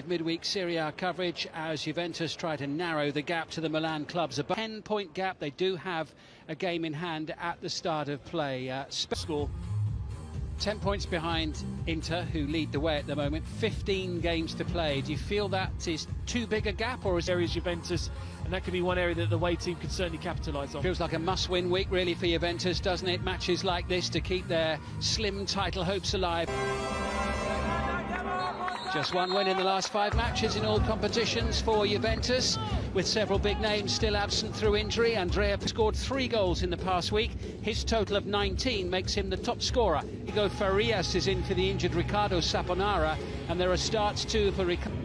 Midweek Serie A coverage as Juventus try to narrow the gap to the Milan clubs. A 10-point gap. They do have a game in hand at the start of play. Score 10 points behind Inter, who lead the way at the moment. 15 games to play. Do you feel that is too big a gap, or is areas Juventus, and that could be one area that the away team could certainly capitalise on? Feels like a must-win week really for Juventus, doesn't it? Matches like this to keep their slim title hopes alive. Just one win in the last 5 matches in all competitions for Juventus, with several big names still absent through injury. Andrea scored 3 goals in the past week. His total of 19 makes him the top scorer. Diego Farias is in for the injured Ricardo Saponara, and there are starts too for Ricardo.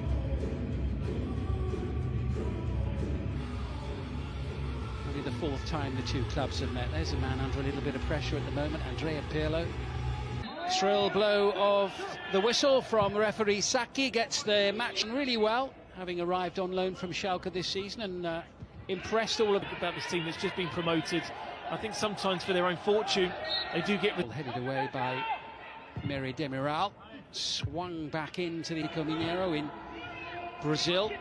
Only the 4th time the two clubs have met. There's a man under a little bit of pressure at the moment, Andrea Pirlo. Shrill blow of the whistle from referee Sacchi, gets the match really well, having arrived on loan from Schalke this season and impressed all about this team that's just been promoted. I think sometimes for their own fortune they do get headed away by Miri Demiral, swung back into the Mineiro in Brazil,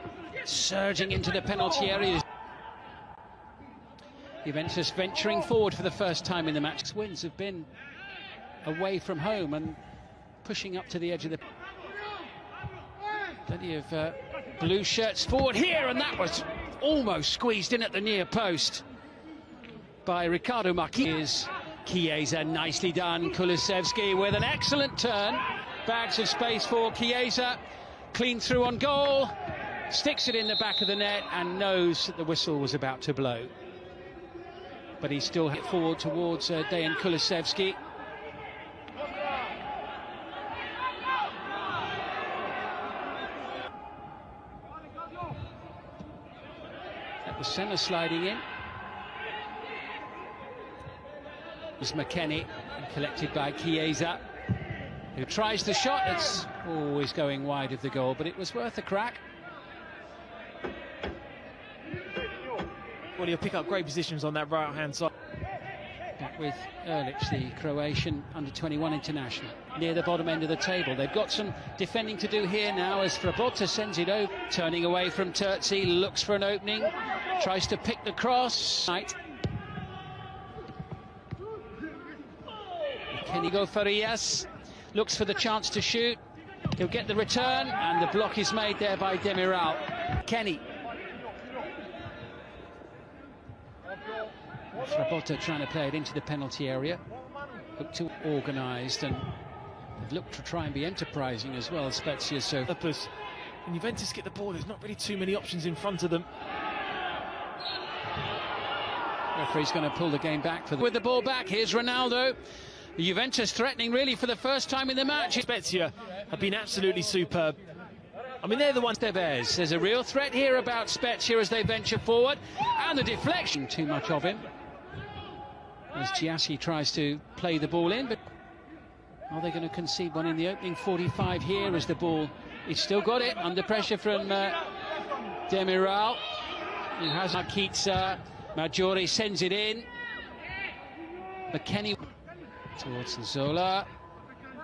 surging into the penalty area. Juventus venturing forward for the first time in the match. Wins have been away from home and pushing up to the edge of the... Plenty of blue shirts forward here, and that was almost squeezed in at the near post by Ricardo Marquinhos. Chiesa, nicely done. Kulusevski with an excellent turn. Bags of space for Chiesa. Clean through on goal. Sticks it in the back of the net and knows that the whistle was about to blow. But he still hit forward towards Dejan Kulusevski. The centre sliding in. It's McKennie, collected by Chiesa, who tries the shot. It's always going wide of the goal, but it was worth a crack. Well, he'll pick up great positions on that right-hand side. Back with Erlich, the Croatian under-21 international, near the bottom end of the table. They've got some defending to do here now as Frabotta sends it over. Turning away from Terzi, looks for an opening, tries to pick the cross. Kenigo Farias looks for the chance to shoot. He'll get the return, and the block is made there by Demiral. Kenny. Frabotta trying to play it into the penalty area. Looked too organised and looked to try and be enterprising as well, Spezia. So when Juventus get the ball, there's not really too many options in front of them. Referee's going to pull the game back for them. With the ball back, here's Ronaldo. Juventus threatening really for the first time in the match. Spezia have been absolutely superb. I mean, they're the ones. Tevez, there's a real threat here about Spezia as they venture forward, and the deflection, too much of him. As Giassi tries to play the ball in, but are they going to concede one in the opening 45 here as the ball? He's still got it under pressure from Demiral, who has Marquinhos. Maggiore sends it in. McKennie towards Zola.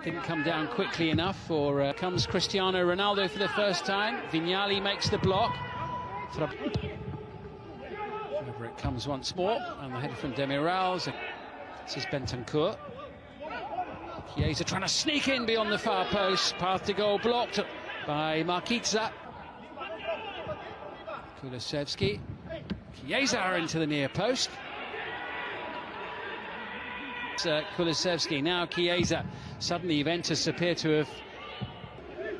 Didn't come down quickly enough, or comes Cristiano Ronaldo for the first time. Vignali makes the block. Over it comes once more, and the header from Demiral. This is Bentancur. Chiesa trying to sneak in beyond the far post. Path to goal blocked by Marquinhos. Kulusevski. Chiesa into the near post. Kulusevski, now Chiesa. Suddenly Juventus appear to have...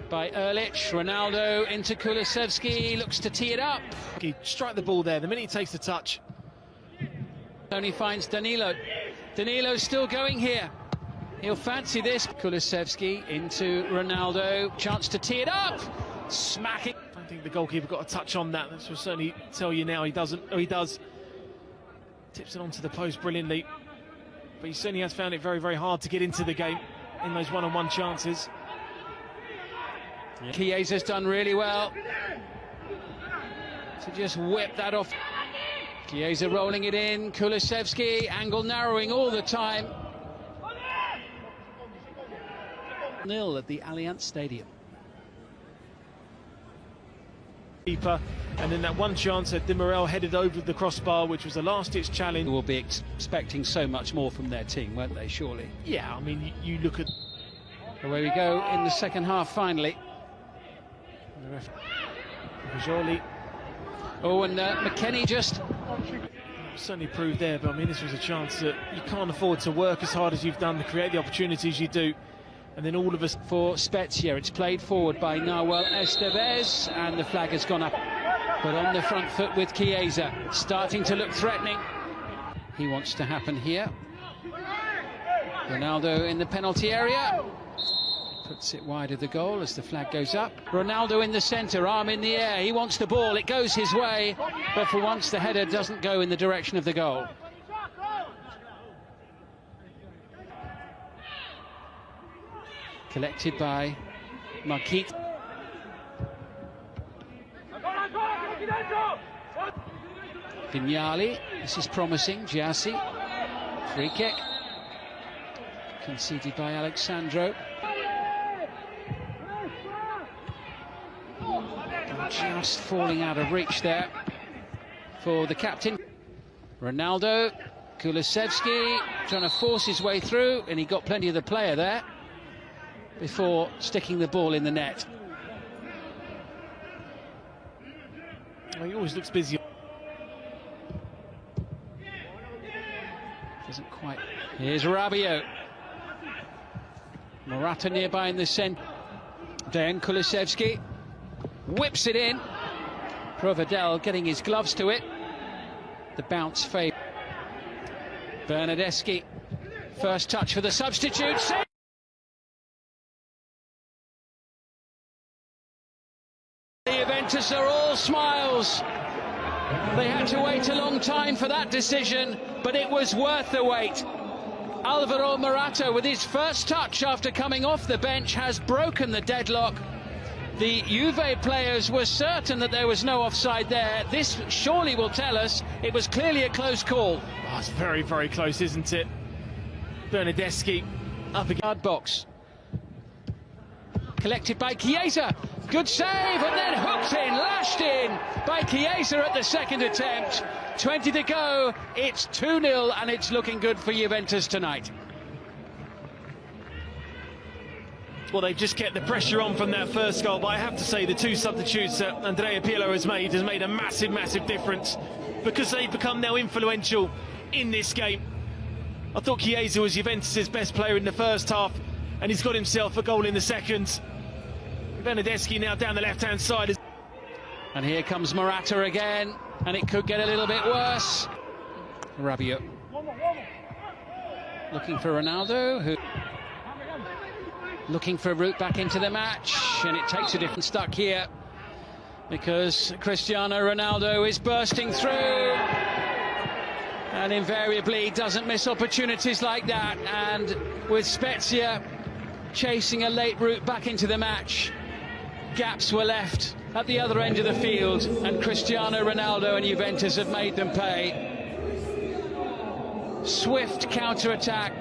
by Erlich. Ronaldo into Kulusevski, looks to tee it up. He strike the ball there the minute he takes the touch. Only finds Danilo. Danilo's still going here. He'll fancy this. Kulusevski into Ronaldo, chance to tee it up. Smacking. I don't think the goalkeeper got a touch on that. That will certainly tell you now he doesn't. Oh, he does. Tips it onto the post brilliantly. But he certainly has found it very, very hard to get into the game in those one-on-one chances. Yeah. Chiesa's done really well to just whip that off. Chiesa rolling it in. Kulusevski, angle narrowing all the time. 0 at the Allianz Stadium. Keeper, and then that one chance that Di Morel headed over the crossbar, which was a last-ditch challenge. They will be expecting so much more from their team, won't they, surely? Yeah, I mean, you look at... Away we go in the second half, finally. Majoli. Oh, and McKennie just... Certainly proved there, but I mean, this was a chance that you can't afford to work as hard as you've done to create the opportunities you do. And then all of us... For Spezia, it's played forward by Nahuel Estevez, and the flag has gone up. But on the front foot with Chiesa, starting to look threatening. He wants to happen here. Ronaldo in the penalty area. Puts it wide of the goal as the flag goes up. Ronaldo in the centre, arm in the air. He wants the ball, it goes his way. But for once, the header doesn't go in the direction of the goal. Collected by Marquit. Vignali, this is promising. Giassi, free kick. Conceded by Alexandro. Just falling out of reach there for the captain. Ronaldo, Kulusevski trying to force his way through, and he got plenty of the player there before sticking the ball in the net. Well, he always looks busy. Doesn't quite. Here's Rabiot. Morata nearby in the centre. Then Kulusevski whips it in. Provedel getting his gloves to it. The bounce fade. Bernardeschi. First touch for the substitute. The Juventus are all smiles. They had to wait a long time for that decision, but it was worth the wait. Alvaro Morata, with his first touch after coming off the bench, has broken the deadlock. The Juve players were certain that there was no offside there. This surely will tell us it was clearly a close call. Oh, it's very, very close, isn't it? Bernardeschi up against Hard box. Collected by Chiesa. Good save, and then hooked in, lashed in by Chiesa at the second attempt. 20 to go, it's 2-0, and it's looking good for Juventus tonight. Well, they've just kept the pressure on from that first goal, but I have to say the two substitutes that Andrea Pirlo has made a massive, massive difference, because they've become now influential in this game. I thought Chiesa was Juventus' best player in the first half, and he's got himself a goal in the second. Bernardeschi now down the left-hand side. And here comes Morata again, and it could get a little bit worse. Rabiot looking for Ronaldo, who looking for a route back into the match, and it takes a different stuck here because Cristiano Ronaldo is bursting through, and invariably doesn't miss opportunities like that. And with Spezia chasing a late route back into the match, gaps were left at the other end of the field, and Cristiano Ronaldo and Juventus have made them pay. Swift counter-attack.